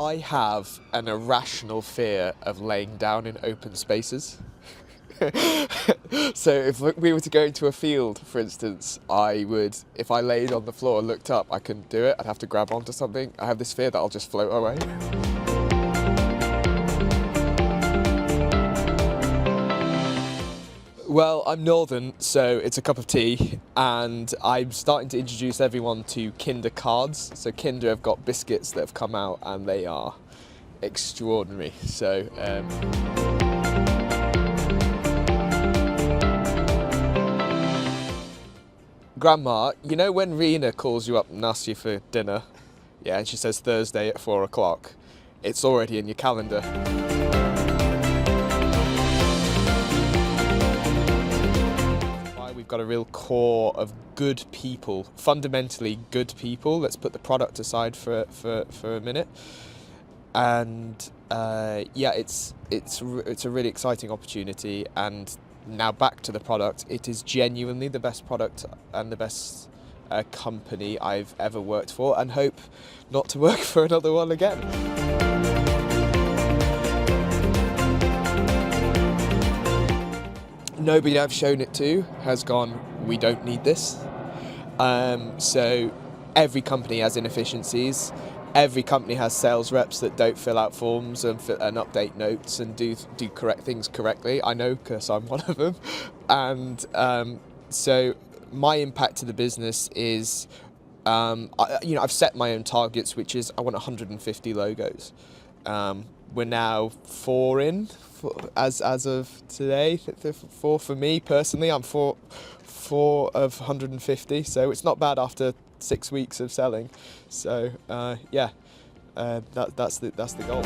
I have an irrational fear of laying down in open spaces. So if we were to go into a field, for instance, if I laid on the floor and looked up, I couldn't do it. I'd have to grab onto something. I have this fear that I'll just float away. Well, I'm northern, so it's a cup of tea, and I'm starting to introduce everyone to Kinder cards. So Kinder have got biscuits that have come out, and they are extraordinary. So Grandma, you know when Rena calls you up and asks you for dinner? Yeah, and she says Thursday at 4 o'clock. It's already in your calendar. We've got a real core of good people, fundamentally good people. Let's put the product aside for a minute. And yeah, it's a really exciting opportunity. And now back to the product. It is genuinely the best product and the best company I've ever worked for, and hope not to work for another one again. Nobody I've shown it to has gone, we don't need this. So every company has inefficiencies. Every company has sales reps that don't fill out forms and update notes and do correct things correctly. I know, because I'm one of them. And so my impact to the business is, I've set my own targets, which is I want 150 logos. We're now 4 in, as of today. 4 for me personally. I'm 4 of 150, so it's not bad after 6 weeks of selling. So yeah, that's the goal.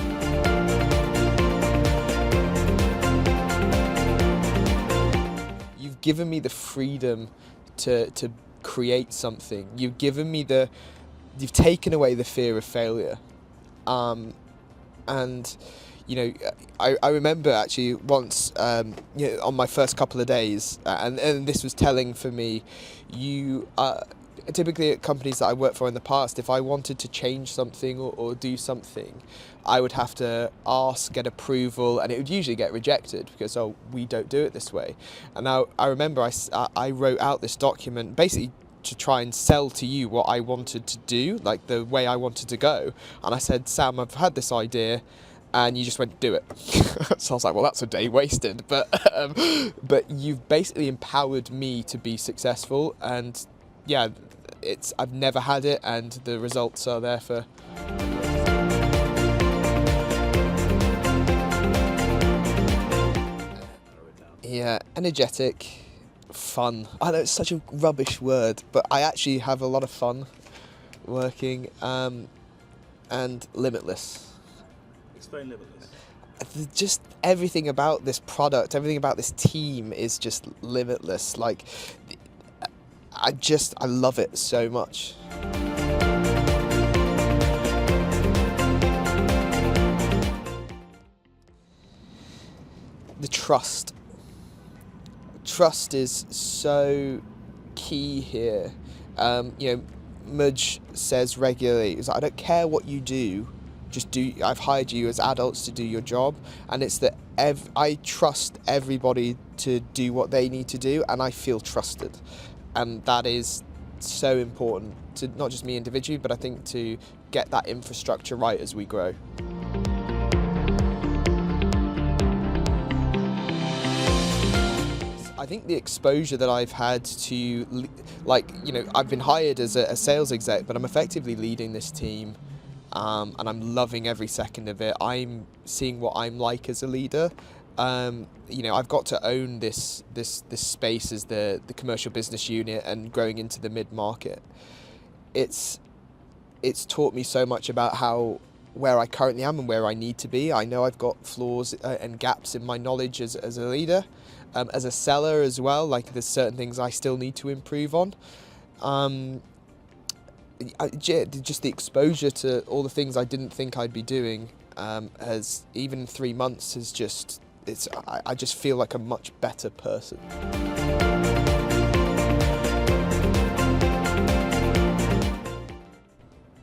You've given me the freedom to create something. You've taken away the fear of failure. And I remember actually once, on my first couple of days, and this was telling for me. Typically at companies that I worked for in the past, if I wanted to change something or do something, I would have to ask, get approval, and it would usually get rejected because, we don't do it this way. And now I remember I wrote out this document basically to try and sell to you what I wanted to do, like the way I wanted to go. And I said, Sam, I've had this idea, and you just went, do it. So I was like, well, that's a day wasted. But you've basically empowered me to be successful, and yeah, I've never had it, and the results are there for. Yeah, energetic. Fun. I know it's such a rubbish word, but I actually have a lot of fun working, and limitless. Explain limitless. Just everything about this product, everything about this team is just limitless. Like, I love it so much. The trust. Trust is so key here. Mudge says regularly, he's like, I don't care what you do, just do. I've hired you as adults to do your job, and it's that I trust everybody to do what they need to do, and I feel trusted, and that is so important to not just me individually, but I think to get that infrastructure right as we grow. I think the exposure that I've had to, I've been hired as a sales exec, but I'm effectively leading this team, and I'm loving every second of it. I'm seeing what I'm like as a leader. I've got to own this space as the commercial business unit and growing into the mid-market. It's taught me so much about where I currently am and where I need to be. I know I've got flaws and gaps in my knowledge as a leader. As a seller as well, like there's certain things I still need to improve on. Just the exposure to all the things I didn't think I'd be doing has, even in 3 months, I just feel like a much better person.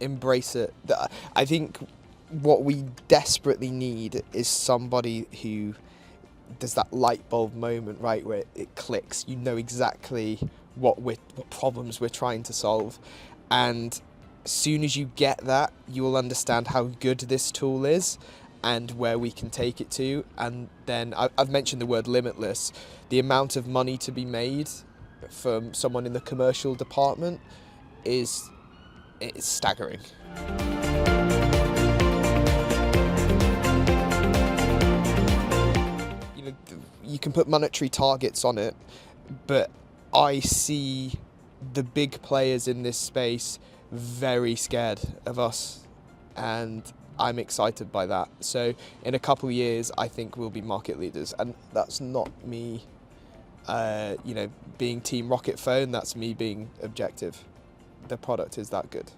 Embrace it. I think what we desperately need is somebody who does that light bulb moment, right, where it clicks. You know exactly what problems we're trying to solve, and as soon as you get that, you will understand how good this tool is and where we can take it to. And then I've mentioned the word limitless. The amount of money to be made from someone in the commercial department is staggering. You know, you can put monetary targets on it, but I see the big players in this space very scared of us, and I'm excited by that. So in a couple of years, I think we'll be market leaders, and that's not me, being Team RocketPhone. That's me being objective. The product is that good.